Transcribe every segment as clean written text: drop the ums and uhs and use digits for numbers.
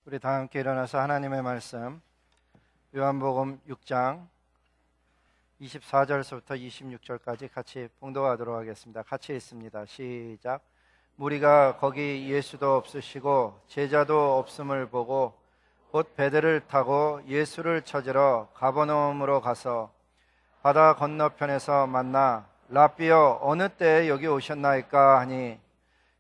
우리 다 함께 일어나서 하나님의 말씀 요한복음 6장 24절서부터 26절까지 같이 봉독하도록 하겠습니다. 같이 읽습니다. 시작. 무리가 거기 예수도 없으시고 제자도 없음을 보고 곧 배들을 타고 예수를 찾으러 가버나움으로 가서 바다 건너편에서 만나 랍비여 어느 때에 여기 오셨나이까 하니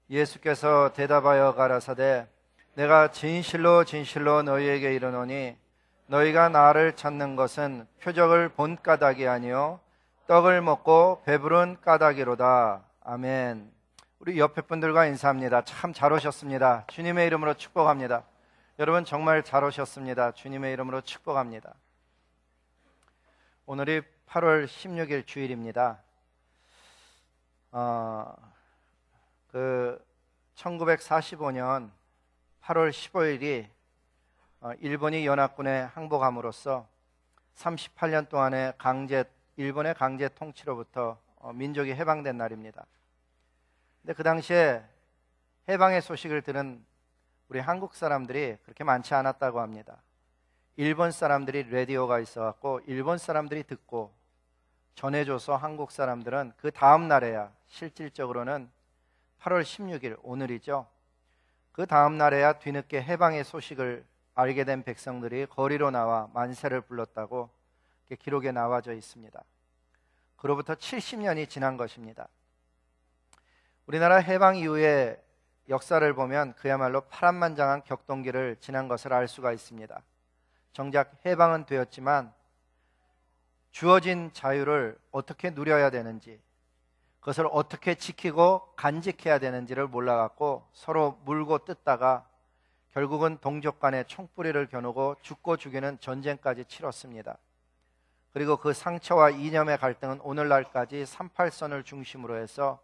예수께서 대답하여 가라사대 내가 진실로 진실로 너희에게 이르노니 너희가 나를 찾는 것은 표적을 본 까닭이 아니요 떡을 먹고 배부른 까닭이로다. 아멘. 우리 옆에 분들과 인사합니다. 참 잘 오셨습니다. 주님의 이름으로 축복합니다. 여러분 정말 잘 오셨습니다. 주님의 이름으로 축복합니다. 오늘이 8월 16일 주일입니다. 1945년 8월 15일이 일본이 연합군에 항복함으로써 38년 동안의 일본의 강제 통치로부터 민족이 해방된 날입니다. 근데 그 당시에 해방의 소식을 들은 우리 한국 사람들이 그렇게 많지 않았다고 합니다. 일본 사람들이 라디오가 있어갖고 일본 사람들이 듣고 전해줘서 한국 사람들은 그 다음 날에야 실질적으로는 8월 16일 오늘이죠. 그 다음 날에야 뒤늦게 해방의 소식을 알게 된 백성들이 거리로 나와 만세를 불렀다고 기록에 나와져 있습니다. 그로부터 70년이 지난 것입니다. 우리나라 해방 이후의 역사를 보면 그야말로 파란만장한 격동기를 지난 것을 알 수가 있습니다. 정작 해방은 되었지만 주어진 자유를 어떻게 누려야 되는지, 그것을 어떻게 지키고 간직해야 되는지를 몰라갖고 서로 물고 뜯다가 결국은 동족 간에 총뿌리를 겨누고 죽고 죽이는 전쟁까지 치렀습니다. 그리고 그 상처와 이념의 갈등은 오늘날까지 38선을 중심으로 해서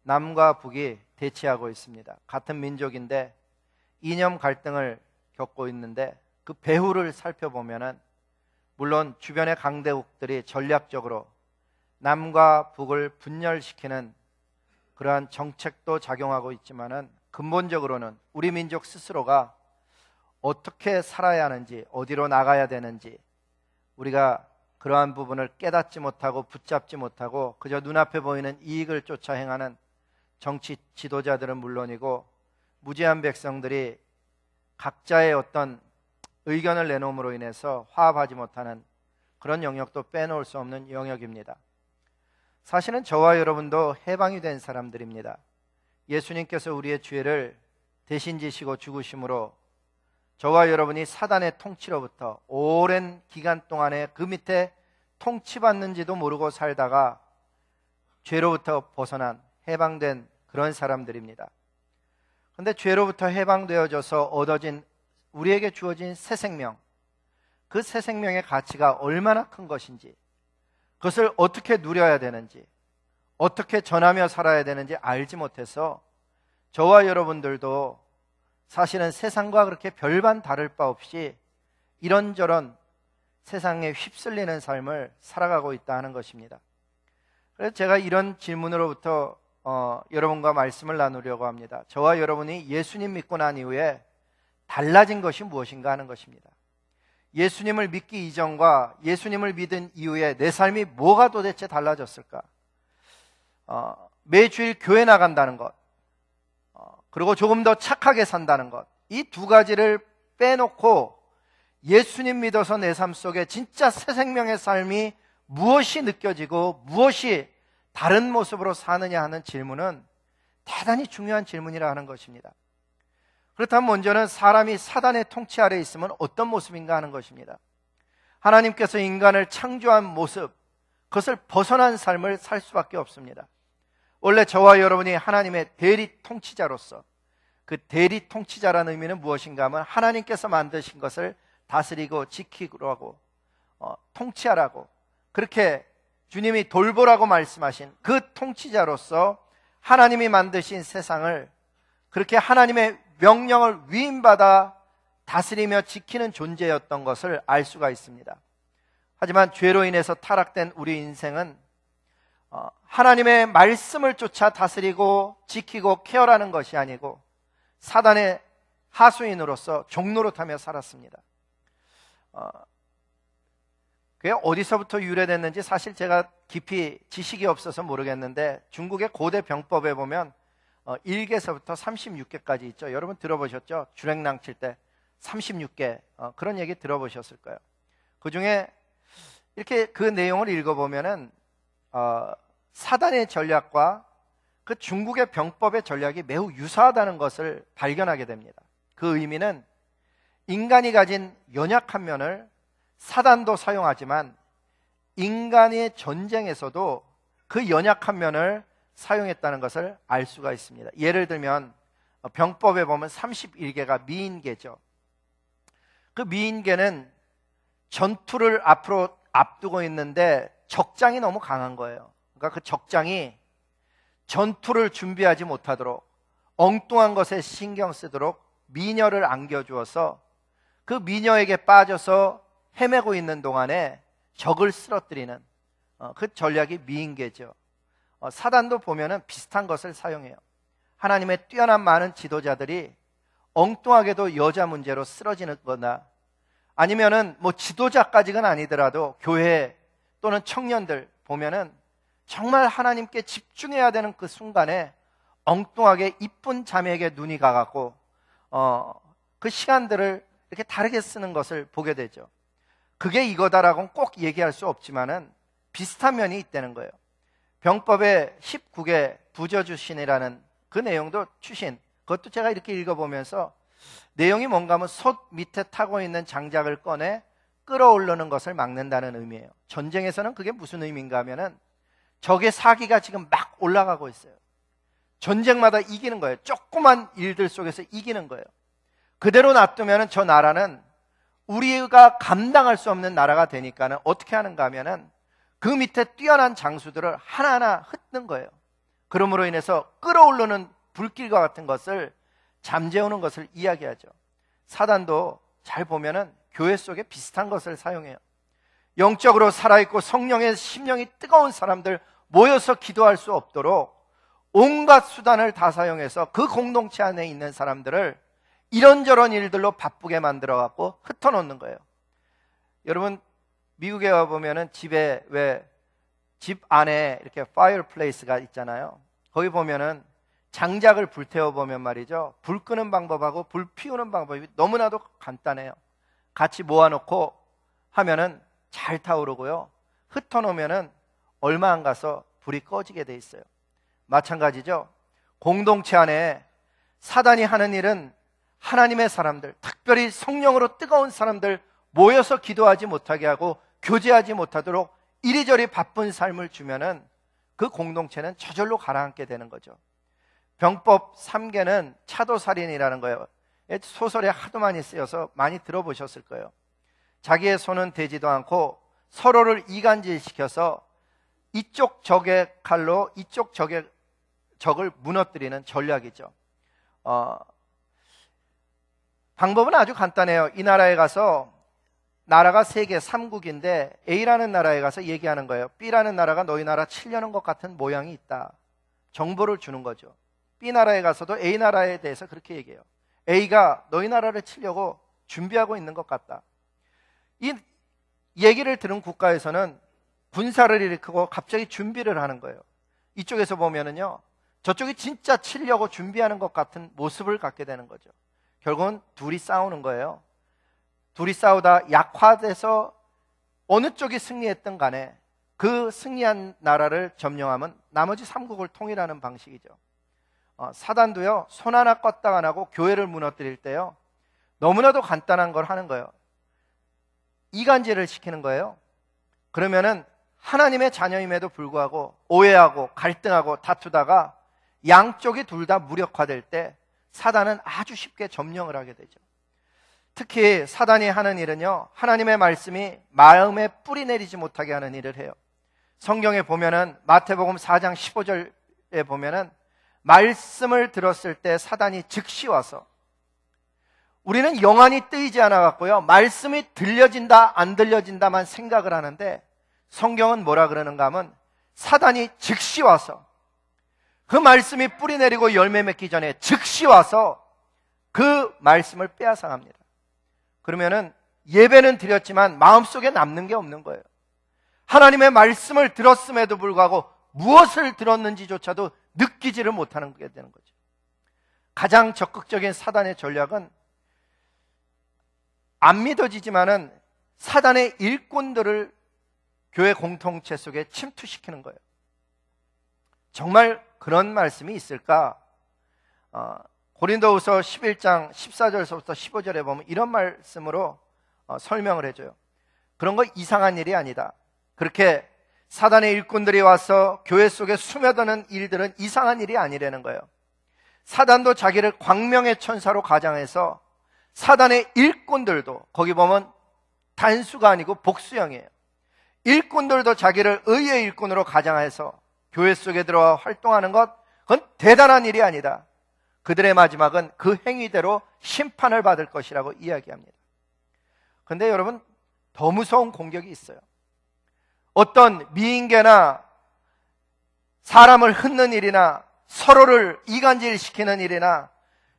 남과 북이 대치하고 있습니다. 같은 민족인데 이념 갈등을 겪고 있는데 그 배후를 살펴보면은 물론 주변의 강대국들이 전략적으로 남과 북을 분열시키는 그러한 정책도 작용하고 있지만은 근본적으로는 우리 민족 스스로가 어떻게 살아야 하는지, 어디로 나가야 되는지 우리가 그러한 부분을 깨닫지 못하고 붙잡지 못하고 그저 눈앞에 보이는 이익을 쫓아 행하는 정치 지도자들은 물론이고 무지한 백성들이 각자의 어떤 의견을 내놓음으로 인해서 화합하지 못하는 그런 영역도 빼놓을 수 없는 영역입니다. 사실은 저와 여러분도 해방이 된 사람들입니다. 예수님께서 우리의 죄를 대신 지시고 죽으심으로 저와 여러분이 사단의 통치로부터 오랜 기간 동안에 그 밑에 통치받는지도 모르고 살다가 죄로부터 벗어난 해방된 그런 사람들입니다. 그런데 죄로부터 해방되어져서 얻어진 우리에게 주어진 새 생명, 그 새 생명의 가치가 얼마나 큰 것인지, 그것을 어떻게 누려야 되는지, 어떻게 전하며 살아야 되는지 알지 못해서 저와 여러분들도 사실은 세상과 그렇게 별반 다를 바 없이 이런저런 세상에 휩쓸리는 삶을 살아가고 있다 하는 것입니다. 그래서 제가 이런 질문으로부터 여러분과 말씀을 나누려고 합니다. 저와 여러분이 예수님 믿고 난 이후에 달라진 것이 무엇인가 하는 것입니다. 예수님을 믿기 이전과 예수님을 믿은 이후에 내 삶이 뭐가 도대체 달라졌을까? 매주일 교회 나간다는 것, 그리고 조금 더 착하게 산다는 것, 이 두 가지를 빼놓고 예수님 믿어서 내 삶 속에 진짜 새 생명의 삶이 무엇이 느껴지고 무엇이 다른 모습으로 사느냐 하는 질문은 대단히 중요한 질문이라 하는 것입니다. 그렇다면 먼저는 사람이 사단의 통치 아래에 있으면 어떤 모습인가 하는 것입니다. 하나님께서 인간을 창조한 모습, 그것을 벗어난 삶을 살 수밖에 없습니다. 원래 저와 여러분이 하나님의 대리 통치자로서, 그 대리 통치자라는 의미는 무엇인가 하면 하나님께서 만드신 것을 다스리고 지키라고 통치하라고, 그렇게 주님이 돌보라고 말씀하신 그 통치자로서 하나님이 만드신 세상을 그렇게 하나님의 명령을 위임받아 다스리며 지키는 존재였던 것을 알 수가 있습니다. 하지만 죄로 인해서 타락된 우리 인생은 하나님의 말씀을 쫓아 다스리고 지키고 케어라는 것이 아니고 사단의 하수인으로서 종노릇하며 살았습니다. 그게 어디서부터 유래됐는지 사실 제가 깊이 지식이 없어서 모르겠는데, 중국의 고대 병법에 보면 1개서부터 36개까지 있죠. 여러분 들어보셨죠? 주랭랑 칠 때 36개 그런 얘기 들어보셨을 거예요. 그 중에 이렇게 그 내용을 읽어보면은 사단의 전략과 그 중국의 병법의 전략이 매우 유사하다는 것을 발견하게 됩니다. 그 의미는 인간이 가진 연약한 면을 사단도 사용하지만 인간의 전쟁에서도 그 연약한 면을 사용했다는 것을 알 수가 있습니다. 예를 들면 병법에 보면 31개가 미인계죠. 그 미인계는 전투를 앞으로 앞두고 있는데 적장이 너무 강한 거예요. 그러니까 그 적장이 전투를 준비하지 못하도록 엉뚱한 것에 신경 쓰도록 미녀를 안겨주어서 그 미녀에게 빠져서 헤매고 있는 동안에 적을 쓰러뜨리는 그 전략이 미인계죠. 사단도 보면은 비슷한 것을 사용해요. 하나님의 뛰어난 많은 지도자들이 엉뚱하게도 여자 문제로 쓰러지는 거나, 아니면은 뭐 지도자까지는 아니더라도 교회 또는 청년들 보면은 정말 하나님께 집중해야 되는 그 순간에 엉뚱하게 이쁜 자매에게 눈이 가갖고 그 시간들을 이렇게 다르게 쓰는 것을 보게 되죠. 그게 이거다라고는 꼭 얘기할 수 없지만은 비슷한 면이 있다는 거예요. 병법의 19개 부저주신이라는 그 내용도 추신, 그것도 제가 이렇게 읽어보면서 내용이 뭔가 하면 솥 밑에 타고 있는 장작을 꺼내 끓어오르는 것을 막는다는 의미예요. 전쟁에서는 그게 무슨 의미인가 하면은 적의 사기가 지금 막 올라가고 있어요. 전쟁마다 이기는 거예요. 조그만 일들 속에서 이기는 거예요. 그대로 놔두면 저 나라는 우리가 감당할 수 없는 나라가 되니까는 어떻게 하는가 하면은 그 밑에 뛰어난 장수들을 하나하나 흩는 거예요. 그러므로 인해서 끓어오르는 불길과 같은 것을 잠재우는 것을 이야기하죠. 사단도 잘 보면은 교회 속에 비슷한 것을 사용해요. 영적으로 살아있고 성령의 심령이 뜨거운 사람들 모여서 기도할 수 없도록 온갖 수단을 다 사용해서 그 공동체 안에 있는 사람들을 이런저런 일들로 바쁘게 만들어 갖고 흩어놓는 거예요. 여러분 미국에 와보면은 집에 왜 집 안에 이렇게 파이어플레이스가 있잖아요. 거기 보면은 장작을 불태워 보면 말이죠, 불 끄는 방법하고 불 피우는 방법이 너무나도 간단해요. 같이 모아놓고 하면은 잘 타오르고요, 흩어놓으면은 얼마 안 가서 불이 꺼지게 돼 있어요. 마찬가지죠. 공동체 안에 사단이 하는 일은 하나님의 사람들, 특별히 성령으로 뜨거운 사람들 모여서 기도하지 못하게 하고 교제하지 못하도록 이리저리 바쁜 삶을 주면은 그 공동체는 저절로 가라앉게 되는 거죠. 병법 3개는 차도살인이라는 거예요. 소설에 하도 많이 쓰여서 많이 들어보셨을 거예요. 자기의 손은 대지도 않고 서로를 이간질시켜서 이쪽 적의 칼로 이쪽 적을 무너뜨리는 전략이죠. 방법은 아주 간단해요. 이 나라에 가서, 나라가 세계 3국인데 A라는 나라에 가서 얘기하는 거예요. B라는 나라가 너희 나라 치려는 것 같은 모양이 있다. 정보를 주는 거죠. B 나라에 가서도 A 나라에 대해서 그렇게 얘기해요. A가 너희 나라를 치려고 준비하고 있는 것 같다. 이 얘기를 들은 국가에서는 군사를 일으키고 갑자기 준비를 하는 거예요. 이쪽에서 보면은요, 저쪽이 진짜 치려고 준비하는 것 같은 모습을 갖게 되는 거죠. 결국은 둘이 싸우는 거예요. 둘이 싸우다 약화돼서 어느 쪽이 승리했든 간에 그 승리한 나라를 점령하면 나머지 3국을 통일하는 방식이죠. 사단도요, 손 하나 껐다가 안 하고 교회를 무너뜨릴 때요, 너무나도 간단한 걸 하는 거예요. 이간질을 시키는 거예요. 그러면은 하나님의 자녀임에도 불구하고 오해하고 갈등하고 다투다가 양쪽이 둘 다 무력화될 때 사단은 아주 쉽게 점령을 하게 되죠. 특히 사단이 하는 일은요, 하나님의 말씀이 마음에 뿌리 내리지 못하게 하는 일을 해요. 성경에 보면은 마태복음 4장 15절에 보면은 말씀을 들었을 때 사단이 즉시 와서, 우리는 영안이 뜨이지 않아 갖고요, 말씀이 들려진다 안 들려진다만 생각을 하는데 성경은 뭐라 그러는가 하면 사단이 즉시 와서 그 말씀이 뿌리 내리고 열매 맺기 전에 즉시 와서 그 말씀을 빼앗아갑니다. 그러면은 예배는 드렸지만 마음속에 남는 게 없는 거예요. 하나님의 말씀을 들었음에도 불구하고 무엇을 들었는지조차도 느끼지를 못하는 게 되는 거죠. 가장 적극적인 사단의 전략은 안 믿어지지만은 사단의 일꾼들을 교회 공동체 속에 침투시키는 거예요. 정말 그런 말씀이 있을까? 고린도후서 11장 14절에서부터 15절에 보면 이런 말씀으로 설명을 해줘요. 그런 거 이상한 일이 아니다. 그렇게 사단의 일꾼들이 와서 교회 속에 스며드는 일들은 이상한 일이 아니라는 거예요. 사단도 자기를 광명의 천사로 가장해서 사단의 일꾼들도, 거기 보면 단수가 아니고 복수형이에요. 일꾼들도 자기를 의의 일꾼으로 가장해서 교회 속에 들어와 활동하는 것, 그건 대단한 일이 아니다. 그들의 마지막은 그 행위대로 심판을 받을 것이라고 이야기합니다. 그런데 여러분, 더 무서운 공격이 있어요. 어떤 미인계나 사람을 흩는 일이나 서로를 이간질시키는 일이나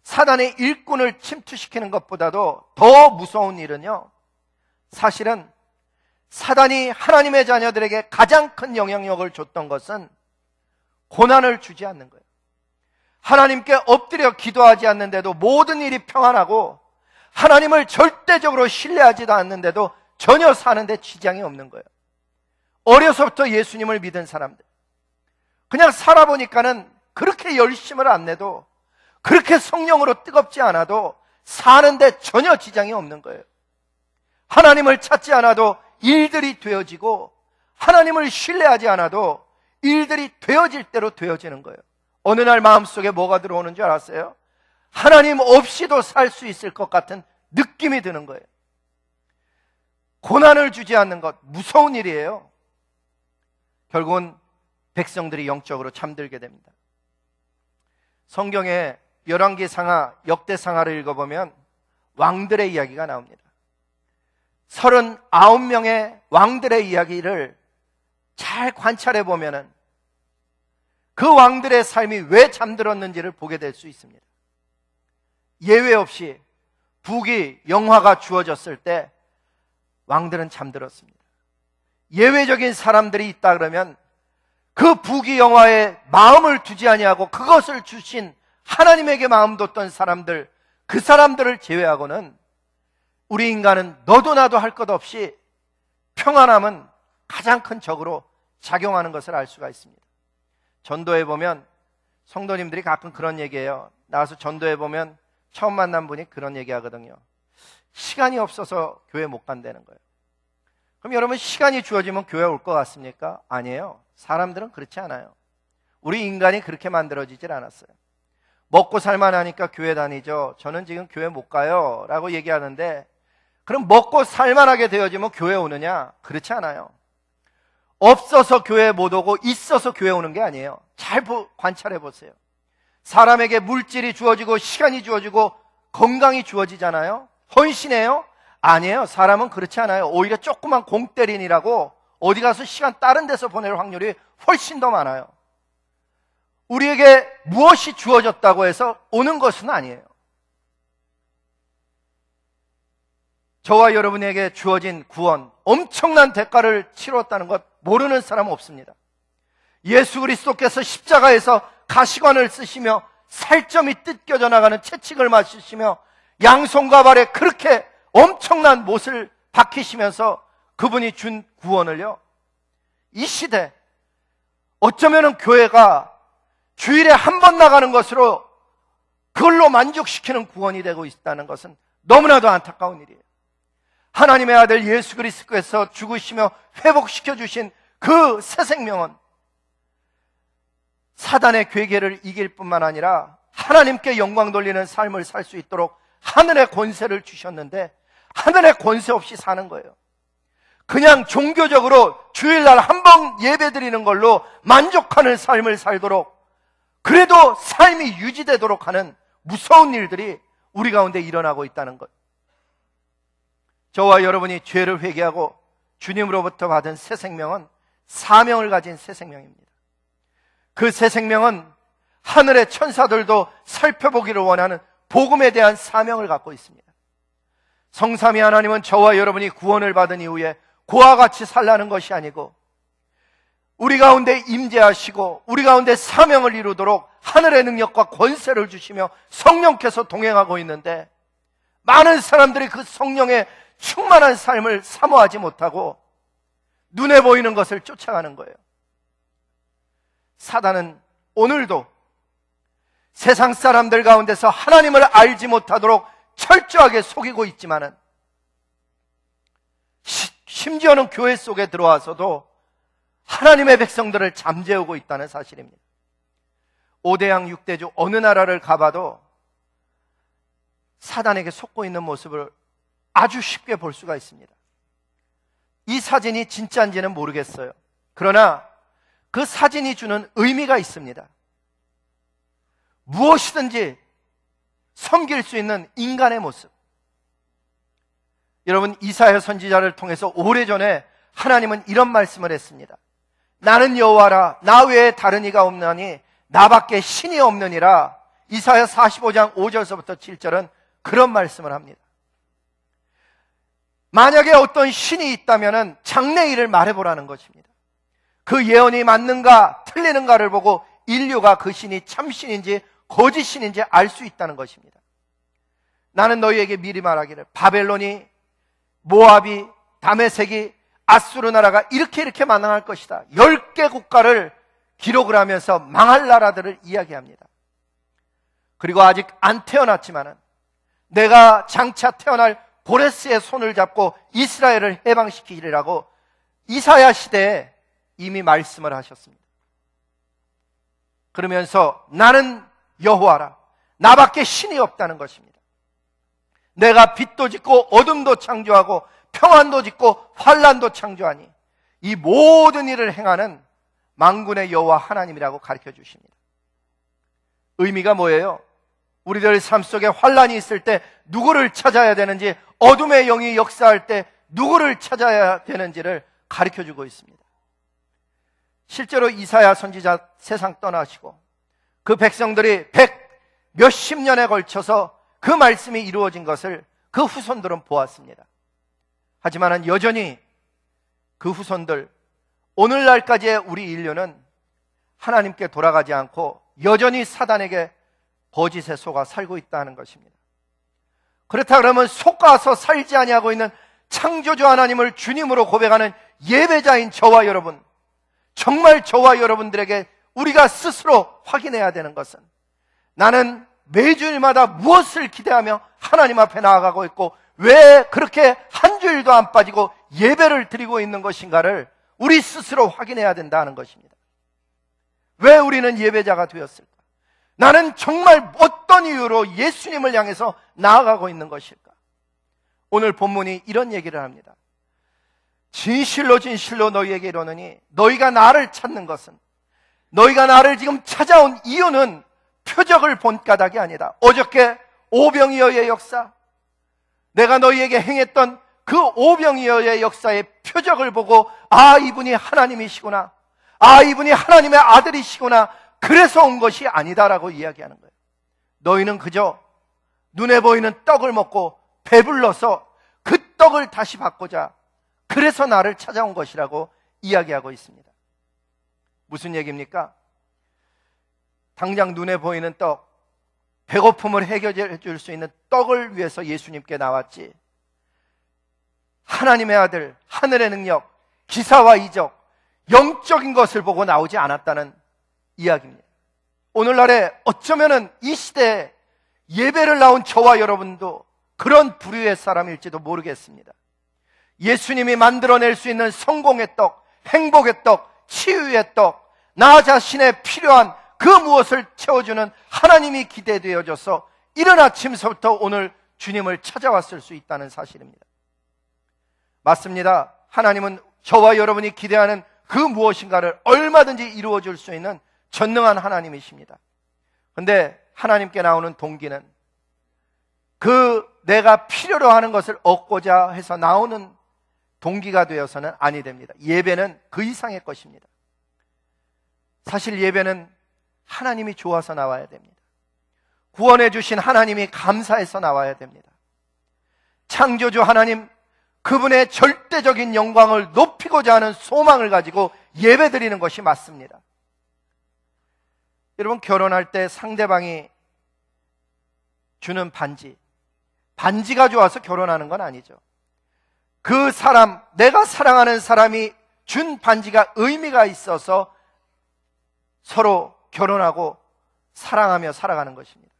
사단의 일꾼을 침투시키는 것보다도 더 무서운 일은요, 사실은 사단이 하나님의 자녀들에게 가장 큰 영향력을 줬던 것은 고난을 주지 않는 거예요. 하나님께 엎드려 기도하지 않는데도 모든 일이 평안하고 하나님을 절대적으로 신뢰하지도 않는데도 전혀 사는데 지장이 없는 거예요. 어려서부터 예수님을 믿은 사람들, 그냥 살아보니까는 그렇게 열심을 안 내도, 그렇게 성령으로 뜨겁지 않아도 사는데 전혀 지장이 없는 거예요. 하나님을 찾지 않아도 일들이 되어지고, 하나님을 신뢰하지 않아도 일들이 되어질 대로 되어지는 거예요. 어느 날 마음속에 뭐가 들어오는 줄 알았어요? 하나님 없이도 살 수 있을 것 같은 느낌이 드는 거예요. 고난을 주지 않는 것, 무서운 일이에요. 결국은 백성들이 영적으로 잠들게 됩니다. 성경에 열왕기상하, 역대상하를 읽어보면 왕들의 이야기가 나옵니다. 39명의 왕들의 이야기를 잘 관찰해 보면은 그 왕들의 삶이 왜 잠들었는지를 보게 될 수 있습니다. 예외 없이 북이 영화가 주어졌을 때 왕들은 잠들었습니다. 예외적인 사람들이 있다 그러면 그 북이 영화에 마음을 두지 아니하고 그것을 주신 하나님에게 마음 뒀던 사람들, 그 사람들을 제외하고는 우리 인간은 너도 나도 할 것 없이 평안함은 가장 큰 적으로 작용하는 것을 알 수가 있습니다. 전도해 보면 성도님들이 가끔 그런 얘기해요. 나와서 전도해 보면 처음 만난 분이 그런 얘기 하거든요. 시간이 없어서 교회 못 간다는 거예요. 그럼 여러분, 시간이 주어지면 교회 올 것 같습니까? 아니에요. 사람들은 그렇지 않아요. 우리 인간이 그렇게 만들어지질 않았어요. 먹고 살만하니까 교회 다니죠. 저는 지금 교회 못 가요 라고 얘기하는데, 그럼 먹고 살만하게 되어지면 교회 오느냐? 그렇지 않아요. 없어서 교회 못 오고 있어서 교회 오는 게 아니에요. 잘 관찰해 보세요. 사람에게 물질이 주어지고 시간이 주어지고 건강이 주어지잖아요. 헌신해요? 아니에요. 사람은 그렇지 않아요. 오히려 조그만 공때린이라고 어디 가서 시간 다른 데서 보낼 확률이 훨씬 더 많아요. 우리에게 무엇이 주어졌다고 해서 오는 것은 아니에요. 저와 여러분에게 주어진 구원, 엄청난 대가를 치렀다는 것 모르는 사람은 없습니다. 예수 그리스도께서 십자가에서 가시관을 쓰시며 살점이 뜯겨져 나가는 채찍을 맞으시며 양손과 발에 그렇게 엄청난 못을 박히시면서 그분이 준 구원을요, 이 시대 어쩌면은 교회가 주일에 한 번 나가는 것으로 그걸로 만족시키는 구원이 되고 있다는 것은 너무나도 안타까운 일이에요. 하나님의 아들 예수 그리스도께서 죽으시며 회복시켜 주신 그 새 생명은 사단의 괴계를 이길 뿐만 아니라 하나님께 영광 돌리는 삶을 살 수 있도록 하늘의 권세를 주셨는데 하늘의 권세 없이 사는 거예요. 그냥 종교적으로 주일날 한 번 예배 드리는 걸로 만족하는 삶을 살도록, 그래도 삶이 유지되도록 하는 무서운 일들이 우리 가운데 일어나고 있다는 것. 저와 여러분이 죄를 회개하고 주님으로부터 받은 새 생명은 사명을 가진 새 생명입니다. 그 새 생명은 하늘의 천사들도 살펴보기를 원하는 복음에 대한 사명을 갖고 있습니다. 성삼위 하나님은 저와 여러분이 구원을 받은 이후에 그와 같이 살라는 것이 아니고 우리 가운데 임재하시고 우리 가운데 사명을 이루도록 하늘의 능력과 권세를 주시며 성령께서 동행하고 있는데, 많은 사람들이 그 성령의 충만한 삶을 사모하지 못하고 눈에 보이는 것을 쫓아가는 거예요. 사단은 오늘도 세상 사람들 가운데서 하나님을 알지 못하도록 철저하게 속이고 있지만은, 심지어는 교회 속에 들어와서도 하나님의 백성들을 잠재우고 있다는 사실입니다. 5대양 6대주 어느 나라를 가봐도 사단에게 속고 있는 모습을 아주 쉽게 볼 수가 있습니다. 이 사진이 진짜인지는 모르겠어요. 그러나 그 사진이 주는 의미가 있습니다. 무엇이든지 섬길 수 있는 인간의 모습. 여러분, 이사야 선지자를 통해서 오래전에 하나님은 이런 말씀을 했습니다. 나는 여호와라, 나 외에 다른 이가 없나니 나밖에 신이 없느니라. 이사야 45장 5절서부터 7절은 그런 말씀을 합니다. 만약에 어떤 신이 있다면 장래일을 말해보라는 것입니다. 그 예언이 맞는가 틀리는가를 보고 인류가 그 신이 참신인지 거짓신인지 알 수 있다는 것입니다. 나는 너희에게 미리 말하기를, 바벨론이, 모압이, 다메섹이, 아수르 나라가 이렇게 망할 것이다. 10개 국가를 기록을 하면서 망할 나라들을 이야기합니다. 그리고 아직 안 태어났지만은 내가 장차 태어날 고레스의 손을 잡고 이스라엘을 해방시키리라고 이사야 시대에 이미 말씀을 하셨습니다. 그러면서 나는 여호와라, 나밖에 신이 없다는 것입니다. 내가 빛도 짓고 어둠도 창조하고 평안도 짓고 환란도 창조하니 이 모든 일을 행하는 만군의 여호와 하나님이라고 가르쳐 주십니다. 의미가 뭐예요? 우리들 삶 속에 환란이 있을 때 누구를 찾아야 되는지, 어둠의 영이 역사할 때 누구를 찾아야 되는지를 가르쳐 주고 있습니다. 실제로 이사야 선지자 세상 떠나시고 그 백성들이 몇십 년에 걸쳐서 그 말씀이 이루어진 것을 그 후손들은 보았습니다. 하지만 여전히 그 후손들, 오늘날까지의 우리 인류는 하나님께 돌아가지 않고 여전히 사단에게 거짓에 속아 살고 있다는 것입니다. 그렇다 그러면 속아서 살지 아니하고 있는 창조주 하나님을 주님으로 고백하는 예배자인 저와 여러분, 정말 저와 여러분들에게 우리가 스스로 확인해야 되는 것은, 나는 매주일마다 무엇을 기대하며 하나님 앞에 나아가고 있고 왜 그렇게 한 주일도 안 빠지고 예배를 드리고 있는 것인가를 우리 스스로 확인해야 된다는 것입니다. 왜 우리는 예배자가 되었을까? 나는 정말 어떤 이유로 예수님을 향해서 나아가고 있는 것일까? 오늘 본문이 이런 얘기를 합니다. 진실로 진실로 너희에게 이르노니 너희가 나를 찾는 것은, 너희가 나를 지금 찾아온 이유는 표적을 본 까닭이 아니다. 어저께 오병이어의 역사, 내가 너희에게 행했던 그 오병이어의 역사의 표적을 보고 아, 이분이 하나님이시구나, 아, 이분이 하나님의 아들이시구나, 그래서 온 것이 아니다라고 이야기하는 거예요. 너희는 그저 눈에 보이는 떡을 먹고 배불러서 그 떡을 다시 받고자 그래서 나를 찾아온 것이라고 이야기하고 있습니다. 무슨 얘기입니까? 당장 눈에 보이는 떡, 배고픔을 해결해 줄 수 있는 떡을 위해서 예수님께 나왔지, 하나님의 아들, 하늘의 능력, 기사와 이적, 영적인 것을 보고 나오지 않았다는 이야기입니다. 오늘날에 어쩌면은 이 시대에 예배를 나온 저와 여러분도 그런 부류의 사람일지도 모르겠습니다. 예수님이 만들어낼 수 있는 성공의 떡, 행복의 떡, 치유의 떡, 나 자신의 필요한 그 무엇을 채워주는 하나님이 기대되어져서 이른 아침서부터 오늘 주님을 찾아왔을 수 있다는 사실입니다. 맞습니다. 하나님은 저와 여러분이 기대하는 그 무엇인가를 얼마든지 이루어줄 수 있는 전능한 하나님이십니다. 그런데 하나님께 나오는 동기는 그 내가 필요로 하는 것을 얻고자 해서 나오는 동기가 되어서는 아니 됩니다. 예배는 그 이상의 것입니다. 사실 예배는 하나님이 좋아서 나와야 됩니다. 구원해 주신 하나님이 감사해서 나와야 됩니다. 창조주 하나님, 그분의 절대적인 영광을 높이고자 하는 소망을 가지고 예배드리는 것이 맞습니다. 여러분, 결혼할 때 상대방이 주는 반지가 좋아서 결혼하는 건 아니죠. 그 사람, 내가 사랑하는 사람이 준 반지가 의미가 있어서 서로 결혼하고 사랑하며 살아가는 것입니다.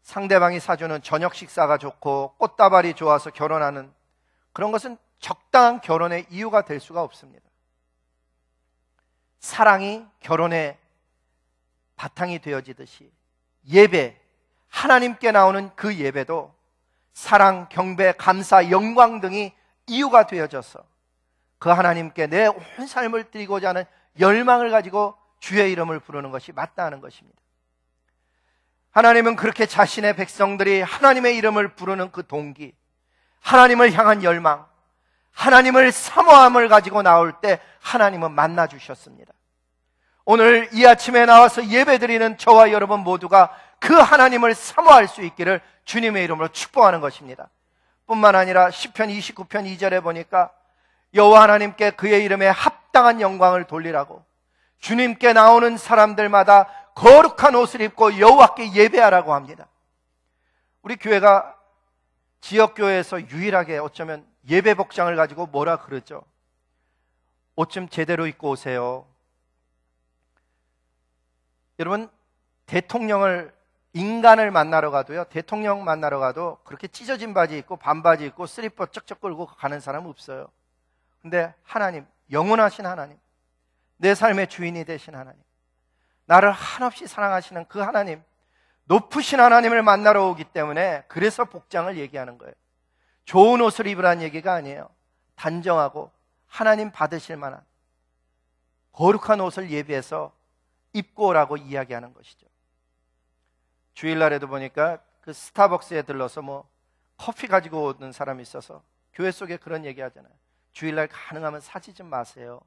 상대방이 사주는 저녁 식사가 좋고 꽃다발이 좋아서 결혼하는 그런 것은 적당한 결혼의 이유가 될 수가 없습니다. 사랑이 결혼의 바탕이 되어지듯이 예배, 하나님께 나오는 그 예배도 사랑, 경배, 감사, 영광 등이 이유가 되어져서 그 하나님께 내 온 삶을 드리고자 하는 열망을 가지고 주의 이름을 부르는 것이 맞다는 것입니다. 하나님은 그렇게 자신의 백성들이 하나님의 이름을 부르는 그 동기, 하나님을 향한 열망, 하나님을 사모함을 가지고 나올 때 하나님은 만나 주셨습니다. 오늘 이 아침에 나와서 예배드리는 저와 여러분 모두가 그 하나님을 사모할 수 있기를 주님의 이름으로 축복하는 것입니다. 뿐만 아니라 시편 29편 2절에 보니까 여호와 하나님께 그의 이름에 합당한 영광을 돌리라고 주님께 나오는 사람들마다 거룩한 옷을 입고 여호와께 예배하라고 합니다. 우리 교회가 지역교회에서 유일하게 어쩌면 예배 복장을 가지고 뭐라 그러죠? 옷 좀 제대로 입고 오세요. 여러분, 인간을 만나러 가도요, 대통령 만나러 가도 그렇게 찢어진 바지 입고 반바지 입고 슬리퍼 쩍쩍 끌고 가는 사람은 없어요. 근데 하나님, 영원하신 하나님, 내 삶의 주인이 되신 하나님, 나를 한없이 사랑하시는 그 하나님, 높으신 하나님을 만나러 오기 때문에 그래서 복장을 얘기하는 거예요. 좋은 옷을 입으라는 얘기가 아니에요. 단정하고 하나님 받으실 만한 거룩한 옷을 예비해서 입고 오라고 이야기하는 것이죠. 주일날에도 보니까 그 스타벅스에 들러서 커피 가지고 오는 사람이 있어서 교회 속에 그런 얘기 하잖아요. 주일날 가능하면 사지 좀 마세요.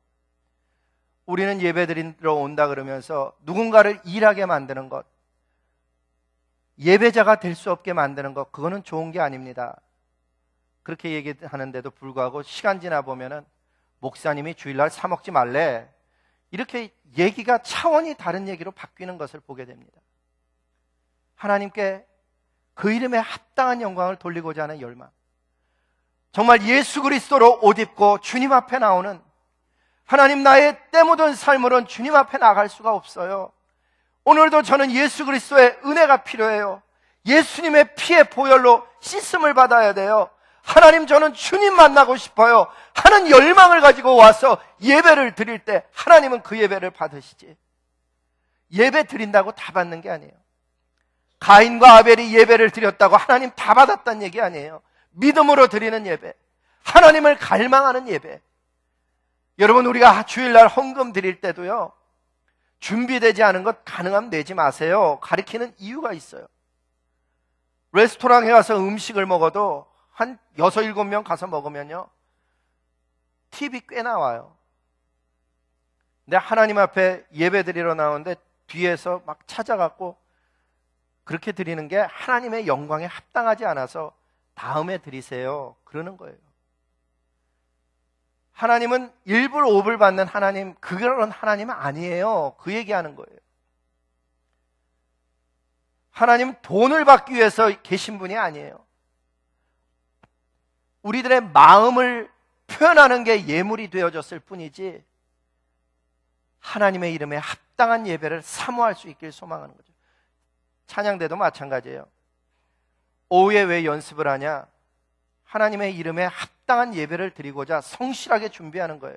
우리는 예배드리러 온다 그러면서 누군가를 일하게 만드는 것, 예배자가 될 수 없게 만드는 것, 그거는 좋은 게 아닙니다. 그렇게 얘기하는데도 불구하고 시간 지나 보면은 목사님이 주일날 사 먹지 말래, 이렇게 얘기가 차원이 다른 얘기로 바뀌는 것을 보게 됩니다. 하나님께 그 이름에 합당한 영광을 돌리고자 하는 열망, 정말 예수 그리스도로 옷 입고 주님 앞에 나오는, 하나님, 나의 때 묻은 삶으로는 주님 앞에 나갈 수가 없어요. 오늘도 저는 예수 그리스도의 은혜가 필요해요. 예수님의 피의 보혈로 씻음을 받아야 돼요. 하나님, 저는 주님 만나고 싶어요 하는 열망을 가지고 와서 예배를 드릴 때 하나님은 그 예배를 받으시지. 예배 드린다고 다 받는 게 아니에요. 가인과 아벨이 예배를 드렸다고 하나님 다 받았다는 얘기 아니에요. 믿음으로 드리는 예배, 하나님을 갈망하는 예배. 여러분, 우리가 주일날 헌금 드릴 때도요, 준비되지 않은 것 가능하면 내지 마세요. 가리키는 이유가 있어요. 레스토랑에 가서 음식을 먹어도 한 6, 7명 가서 먹으면요, 팁이 꽤 나와요. 근데 하나님 앞에 예배 드리러 나오는데 뒤에서 막 찾아갖고 그렇게 드리는 게 하나님의 영광에 합당하지 않아서 다음에 드리세요, 그러는 거예요. 하나님은 1불 5불 받는 하나님, 그런 하나님은 아니에요. 그 얘기하는 거예요. 하나님은 돈을 받기 위해서 계신 분이 아니에요. 우리들의 마음을 표현하는 게 예물이 되어졌을 뿐이지 하나님의 이름에 합당한 예배를 사모할 수 있길 소망하는 거죠. 찬양대도 마찬가지예요. 오후에 왜 연습을 하냐? 하나님의 이름에 합당한 예배를 드리고자 성실하게 준비하는 거예요.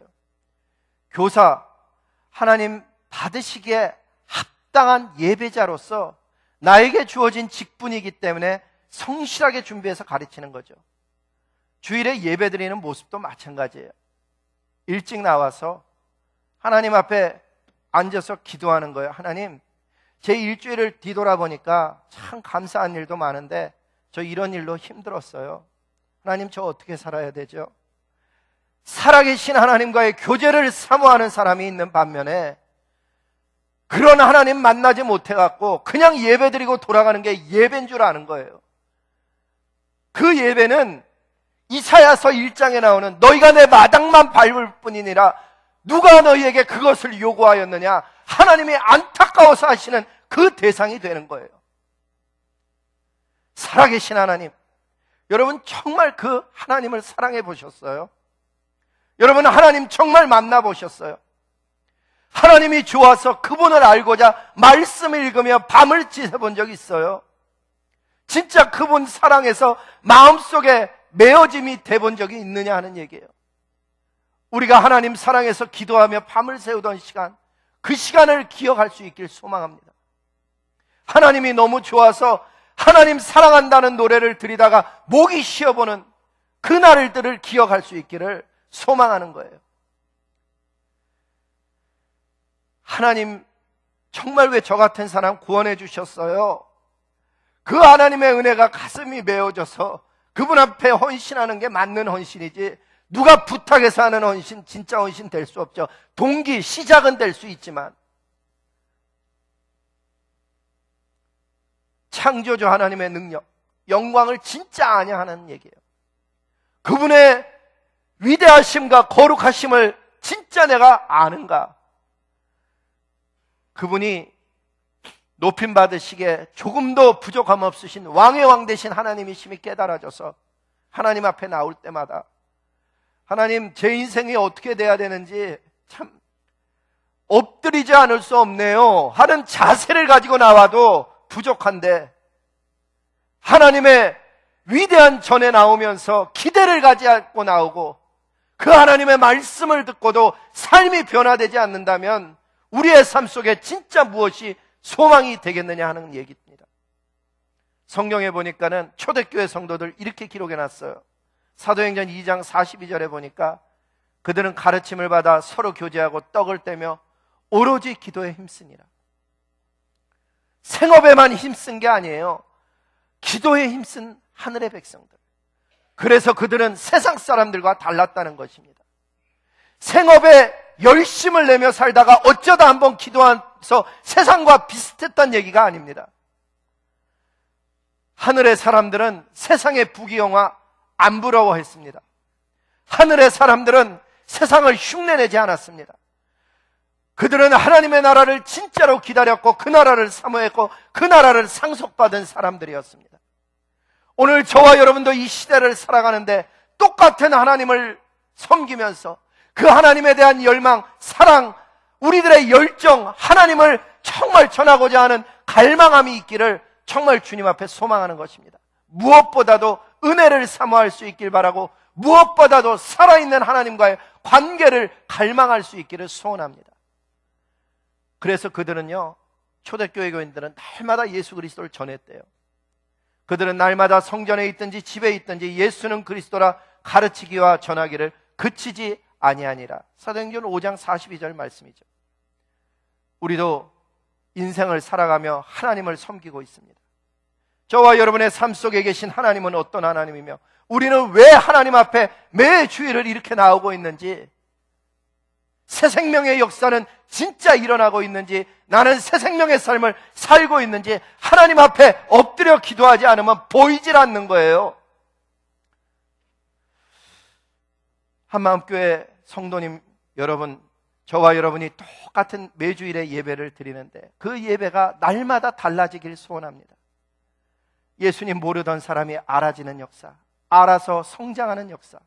교사, 하나님 받으시기에 합당한 예배자로서 나에게 주어진 직분이기 때문에 성실하게 준비해서 가르치는 거죠. 주일에 예배 드리는 모습도 마찬가지예요. 일찍 나와서 하나님 앞에 앉아서 기도하는 거예요. 하나님, 제 일주일을 뒤돌아보니까 참 감사한 일도 많은데 저 이런 일로 힘들었어요. 하나님, 저 어떻게 살아야 되죠? 살아계신 하나님과의 교제를 사모하는 사람이 있는 반면에 그런 하나님 만나지 못해갖고 그냥 예배드리고 돌아가는 게 예배인 줄 아는 거예요. 그 예배는 이사야서 1장에 나오는 너희가 내 마당만 밟을 뿐이니라 누가 너희에게 그것을 요구하였느냐, 하나님이 안타까워서 하시는 그 대상이 되는 거예요. 살아계신 하나님, 여러분 정말 그 하나님을 사랑해 보셨어요? 여러분 하나님 정말 만나보셨어요? 하나님이 좋아서 그분을 알고자 말씀을 읽으며 밤을 지새본 적이 있어요? 진짜 그분 사랑해서 마음속에 메어짐이 돼본 적이 있느냐 하는 얘기예요. 우리가 하나님 사랑해서 기도하며 밤을 새우던 시간, 그 시간을 기억할 수 있길 소망합니다. 하나님이 너무 좋아서 하나님 사랑한다는 노래를 드리다가 목이 쉬어보는 그 날들을 기억할 수 있기를 소망하는 거예요. 하나님 정말 왜 저 같은 사람 구원해 주셨어요? 그 하나님의 은혜가 가슴이 메어져서 그분 앞에 헌신하는 게 맞는 헌신이지, 누가 부탁해서 하는 헌신, 진짜 헌신 될 수 없죠. 동기, 시작은 될 수 있지만 창조주 하나님의 능력, 영광을 진짜 아냐 하는 얘기예요. 그분의 위대하심과 거룩하심을 진짜 내가 아는가? 그분이 높임받으시기에 조금도 부족함 없으신 왕의 왕 되신 하나님이심이 깨달아져서 하나님 앞에 나올 때마다 하나님, 제 인생이 어떻게 돼야 되는지 참 엎드리지 않을 수 없네요 하는 자세를 가지고 나와도 부족한데, 하나님의 위대한 전에 나오면서 기대를 가지고 나오고 그 하나님의 말씀을 듣고도 삶이 변화되지 않는다면 우리의 삶 속에 진짜 무엇이 소망이 되겠느냐 하는 얘기입니다. 성경에 보니까는 초대교회 성도들 이렇게 기록해놨어요. 사도행전 2장 42절에 보니까 그들은 가르침을 받아 서로 교제하고 떡을 떼며 오로지 기도에 힘쓰니라. 생업에만 힘쓴 게 아니에요. 기도에 힘쓴 하늘의 백성들. 그래서 그들은 세상 사람들과 달랐다는 것입니다. 생업에 열심을 내며 살다가 어쩌다 한번 기도해서 세상과 비슷했단 얘기가 아닙니다. 하늘의 사람들은 세상의 부귀영화 안 부러워했습니다. 하늘의 사람들은 세상을 흉내내지 않았습니다. 그들은 하나님의 나라를 진짜로 기다렸고 그 나라를 사모했고 그 나라를 상속받은 사람들이었습니다. 오늘 저와 여러분도 이 시대를 살아가는데 똑같은 하나님을 섬기면서 그 하나님에 대한 열망, 사랑, 우리들의 열정, 하나님을 정말 전하고자 하는 갈망함이 있기를 정말 주님 앞에 소망하는 것입니다. 무엇보다도 은혜를 사모할 수 있길 바라고 무엇보다도 살아있는 하나님과의 관계를 갈망할 수 있기를 소원합니다. 그래서 그들은요, 초대교회 교인들은 날마다 예수 그리스도를 전했대요. 그들은 날마다 성전에 있든지 집에 있든지 예수는 그리스도라 가르치기와 전하기를 그치지 아니하니라. 사도행전 5장 42절 말씀이죠. 우리도 인생을 살아가며 하나님을 섬기고 있습니다. 저와 여러분의 삶 속에 계신 하나님은 어떤 하나님이며 우리는 왜 하나님 앞에 매 주일을 이렇게 나오고 있는지, 새 생명의 역사는 진짜 일어나고 있는지, 나는 새 생명의 삶을 살고 있는지 하나님 앞에 엎드려 기도하지 않으면 보이질 않는 거예요. 한마음교회 성도님 여러분, 저와 여러분이 똑같은 매주일의 예배를 드리는데 그 예배가 날마다 달라지길 소원합니다. 예수님 모르던 사람이 알아지는 역사, 알아서 성장하는 역사,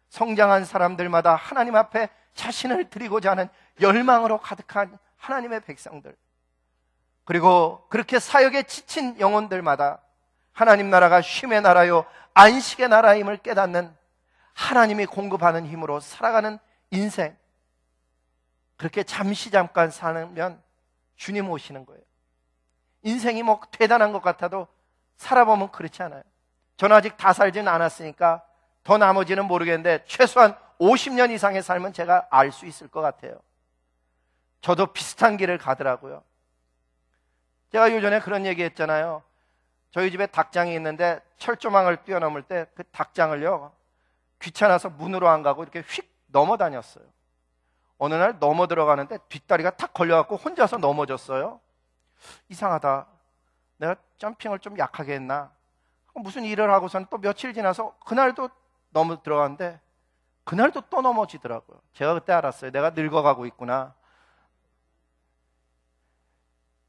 성장한 사람들마다 하나님 앞에 자신을 드리고자 하는 열망으로 가득한 하나님의 백성들, 그리고 그렇게 사역에 지친 영혼들마다 하나님 나라가 쉼의 나라요 안식의 나라임을 깨닫는 하나님이 공급하는 힘으로 살아가는 인생, 그렇게 잠깐 사면 주님 오시는 거예요. 인생이 뭐 대단한 것 같아도 살아보면 그렇지 않아요. 저는 아직 다 살지는 않았으니까 더 나머지는 모르겠는데 최소한 50년 이상의 삶은 제가 알 수 있을 것 같아요. 저도 비슷한 길을 가더라고요. 제가 요전에 그런 얘기 했잖아요. 저희 집에 닭장이 있는데 철조망을 뛰어넘을 때 그 닭장을요, 귀찮아서 문으로 안 가고 이렇게 휙 넘어 다녔어요. 어느 날 넘어 들어가는데 뒷다리가 탁 걸려갖고 혼자서 넘어졌어요. 이상하다. 내가 점핑을 좀 약하게 했나? 무슨 일을 하고서는 또 며칠 지나서 그날도 넘어 들어갔는데 그날도 또 넘어지더라고요. 제가 그때 알았어요. 내가 늙어가고 있구나.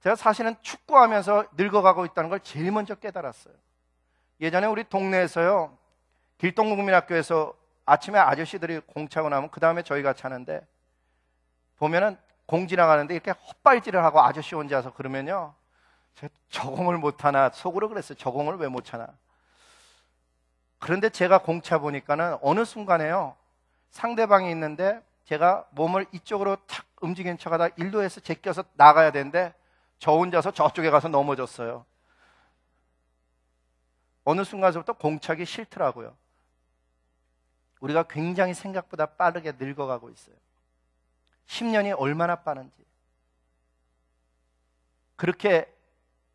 제가 사실은 축구하면서 늙어가고 있다는 걸 제일 먼저 깨달았어요. 예전에 우리 동네에서요, 길동국민학교에서 아침에 아저씨들이 공 차고 나면 그 다음에 저희가 차는데 보면은 공 지나가는데 이렇게 헛발질을 하고 아저씨 혼자서 그러면요, 제가 저 공을 못 하나 속으로 그랬어요. 저 공을 왜 못 차나. 그런데 제가 공 차 보니까는 어느 순간에요, 상대방이 있는데 제가 몸을 이쪽으로 탁 움직이는 척하다 일루에서 제껴서 나가야 되는데 저 혼자서 저쪽에 가서 넘어졌어요. 어느 순간부터 공차기 싫더라고요. 우리가 굉장히 생각보다 빠르게 늙어가고 있어요. 10년이 얼마나 빠른지. 그렇게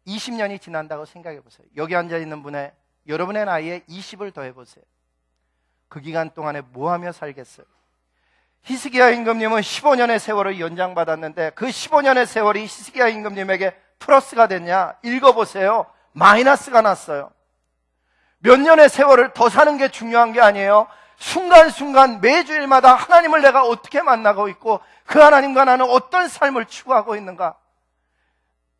20년이 지난다고 생각해 보세요. 여기 앉아있는 분의 여러분의 나이에 20을 더해보세요. 그 기간 동안에 뭐하며 살겠어요? 히스기야 임금님은 15년의 세월을 연장받았는데 그 15년의 세월이 히스기야 임금님에게 플러스가 됐냐? 읽어보세요. 마이너스가 났어요. 몇 년의 세월을 더 사는 게 중요한 게 아니에요. 순간순간 매주일마다 하나님을 내가 어떻게 만나고 있고 그 하나님과 나는 어떤 삶을 추구하고 있는가?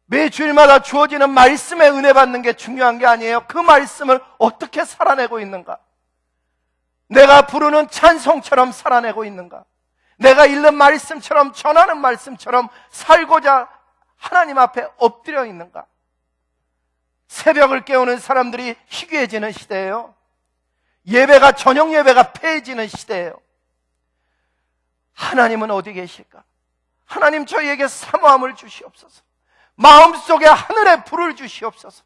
매주일마다 주어지는 말씀에 은혜 받는 게 중요한 게 아니에요. 그 말씀을 어떻게 살아내고 있는가? 내가 부르는 찬송처럼 살아내고 있는가? 내가 읽는 말씀처럼, 전하는 말씀처럼 살고자 하나님 앞에 엎드려 있는가? 새벽을 깨우는 사람들이 희귀해지는 시대예요. 예배가, 저녁 예배가 폐해지는 시대예요. 하나님은 어디 계실까? 하나님, 저희에게 사모함을 주시옵소서. 마음속에 하늘의 불을 주시옵소서.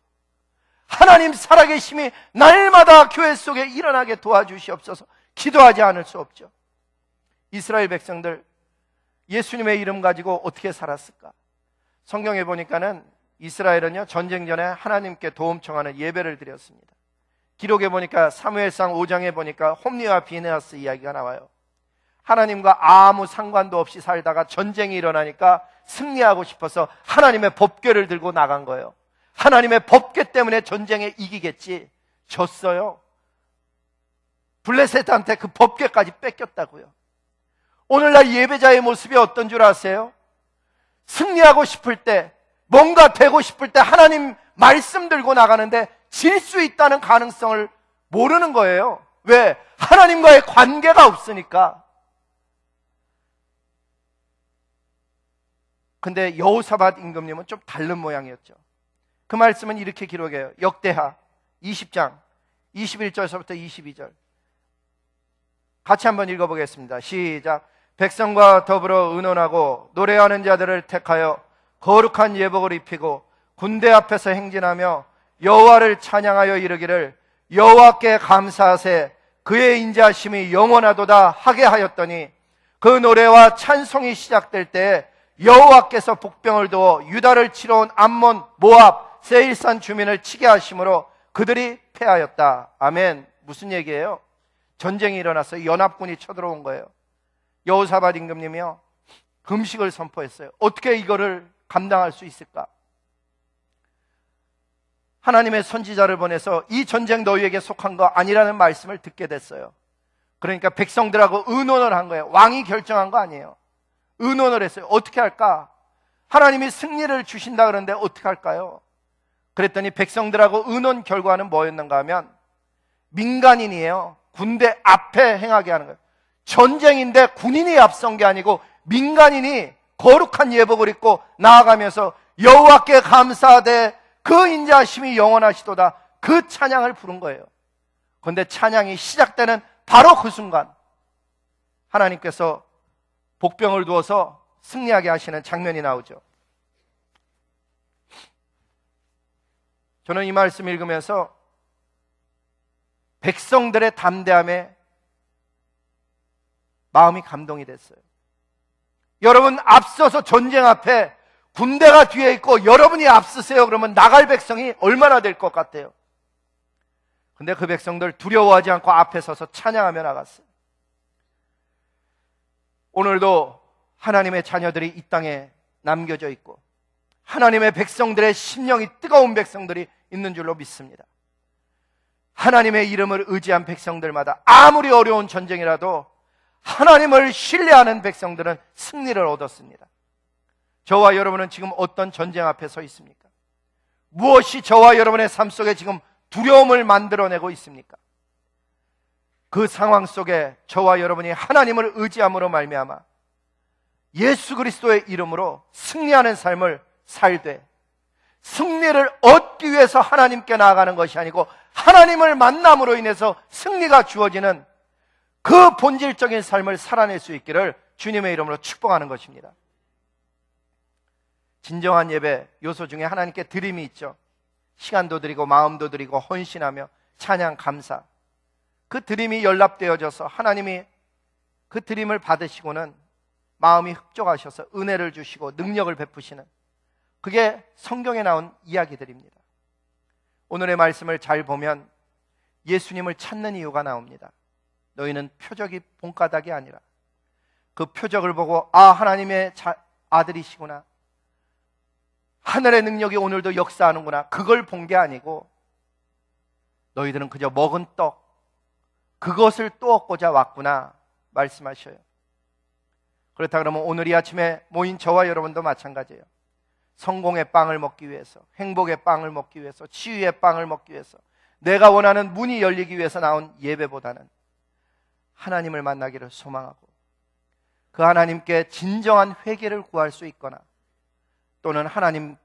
하나님 살아계심이 날마다 교회 속에 일어나게 도와주시옵소서. 기도하지 않을 수 없죠. 이스라엘 백성들 예수님의 이름 가지고 어떻게 살았을까? 성경에 보니까는 이스라엘은요, 전쟁 전에 하나님께 도움 청하는 예배를 드렸습니다. 기록에 보니까 사무엘상 5장에 보니까 홈리와 비느하스 이야기가 나와요. 하나님과 아무 상관도 없이 살다가 전쟁이 일어나니까 승리하고 싶어서 하나님의 법궤를 들고 나간 거예요. 하나님의 법궤 때문에 전쟁에 이기겠지. 졌어요. 블레셋한테 그 법궤까지 뺏겼다고요. 오늘날 예배자의 모습이 어떤 줄 아세요? 승리하고 싶을 때, 뭔가 되고 싶을 때 하나님 말씀 들고 나가는데 질 수 있다는 가능성을 모르는 거예요. 왜? 하나님과의 관계가 없으니까. 근데 여호사밧 임금님은 좀 다른 모양이었죠. 그 말씀은 이렇게 기록해요. 역대하 20장 21절서부터 22절 같이 한번 읽어보겠습니다. 시작. 백성과 더불어 의논하고 노래하는 자들을 택하여 거룩한 예복을 입히고 군대 앞에서 행진하며 여호와를 찬양하여 이르기를 여호와께 감사하세 그의 인자하심이 영원하도다 하게 하였더니 그 노래와 찬송이 시작될 때 여호와께서 복병을 두어 유다를 치러 온 암몬, 모압, 세일산 주민을 치게 하심으로 그들이 패하였다. 아멘. 무슨 얘기예요? 전쟁이 일어났어요. 연합군이 쳐들어온 거예요. 여호사밧 임금님이요, 금식을 선포했어요. 어떻게 이거를 감당할 수 있을까? 하나님의 선지자를 보내서 이 전쟁 너희에게 속한 거 아니라는 말씀을 듣게 됐어요. 그러니까 백성들하고 의논을 한 거예요. 왕이 결정한 거 아니에요. 의논을 했어요. 어떻게 할까? 하나님이 승리를 주신다 그러는데 어떻게 할까요? 그랬더니 백성들하고 의논 결과는 뭐였는가 하면 민간인이에요. 군대 앞에 행하게 하는 거예요. 전쟁인데 군인이 앞선 게 아니고 민간인이 거룩한 예복을 입고 나아가면서 여호와께 감사하되 그 인자하심이 영원하시도다, 그 찬양을 부른 거예요. 그런데 찬양이 시작되는 바로 그 순간 하나님께서 복병을 두어서 승리하게 하시는 장면이 나오죠. 저는 이 말씀 읽으면서 백성들의 담대함에 마음이 감동이 됐어요. 여러분, 앞서서 전쟁 앞에 군대가 뒤에 있고 여러분이 앞서세요 그러면 나갈 백성이 얼마나 될 것 같아요? 근데 그 백성들 두려워하지 않고 앞에 서서 찬양하며 나갔어요. 오늘도 하나님의 자녀들이 이 땅에 남겨져 있고 하나님의 백성들의 심령이 뜨거운 백성들이 있는 줄로 믿습니다. 하나님의 이름을 의지한 백성들마다 아무리 어려운 전쟁이라도 하나님을 신뢰하는 백성들은 승리를 얻었습니다. 저와 여러분은 지금 어떤 전쟁 앞에 서 있습니까? 무엇이 저와 여러분의 삶 속에 지금 두려움을 만들어내고 있습니까? 그 상황 속에 저와 여러분이 하나님을 의지함으로 말미암아 예수 그리스도의 이름으로 승리하는 삶을 살되, 승리를 얻기 위해서 하나님께 나아가는 것이 아니고 하나님을 만남으로 인해서 승리가 주어지는 그 본질적인 삶을 살아낼 수 있기를 주님의 이름으로 축복하는 것입니다. 진정한 예배 요소 중에 하나님께 드림이 있죠. 시간도 드리고 마음도 드리고 헌신하며 찬양 감사. 그 드림이 연락되어져서 하나님이 그 드림을 받으시고는 마음이 흡족하셔서 은혜를 주시고 능력을 베푸시는, 그게 성경에 나온 이야기들입니다. 오늘의 말씀을 잘 보면 예수님을 찾는 이유가 나옵니다. 너희는 표적이 본가닥이 아니라, 그 표적을 보고 아, 하나님의 아들이시구나, 하늘의 능력이 오늘도 역사하는구나, 그걸 본 게 아니고 너희들은 그저 먹은 떡, 그것을 또 얻고자 왔구나 말씀하셔요. 그렇다 그러면 오늘 이 아침에 모인 저와 여러분도 마찬가지예요. 성공의 빵을 먹기 위해서, 행복의 빵을 먹기 위해서, 치유의 빵을 먹기 위해서, 내가 원하는 문이 열리기 위해서 나온 예배보다는 하나님을 만나기를 소망하고 그 하나님께 진정한 회개를 구할 수 있거나 또는 하나님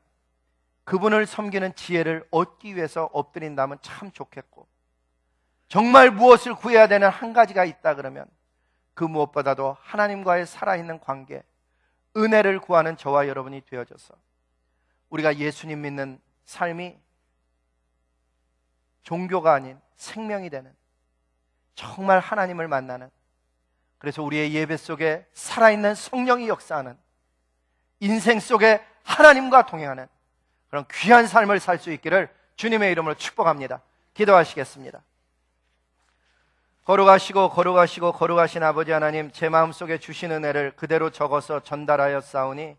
그분을 섬기는 지혜를 얻기 위해서 엎드린다면 참 좋겠고, 정말 무엇을 구해야 되는 한 가지가 있다 그러면 그 무엇보다도 하나님과의 살아있는 관계, 은혜를 구하는 저와 여러분이 되어져서 우리가 예수님 믿는 삶이 종교가 아닌 생명이 되는, 정말 하나님을 만나는, 그래서 우리의 예배 속에 살아있는 성령이 역사하는, 인생 속에 하나님과 동행하는 그런 귀한 삶을 살 수 있기를 주님의 이름으로 축복합니다. 기도하시겠습니다. 거룩하신 아버지 하나님, 제 마음속에 주신 은혜를 그대로 적어서 전달하였사오니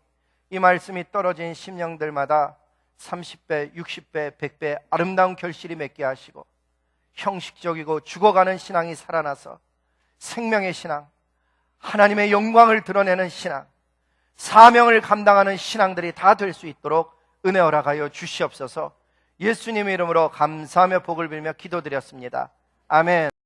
이 말씀이 떨어진 심령들마다 30배, 60배, 100배 아름다운 결실이 맺게 하시고 형식적이고 죽어가는 신앙이 살아나서 생명의 신앙, 하나님의 영광을 드러내는 신앙, 사명을 감당하는 신앙들이 다 될 수 있도록 은혜 허락하여 주시옵소서. 예수님의 이름으로 감사하며 복을 빌며 기도드렸습니다. 아멘.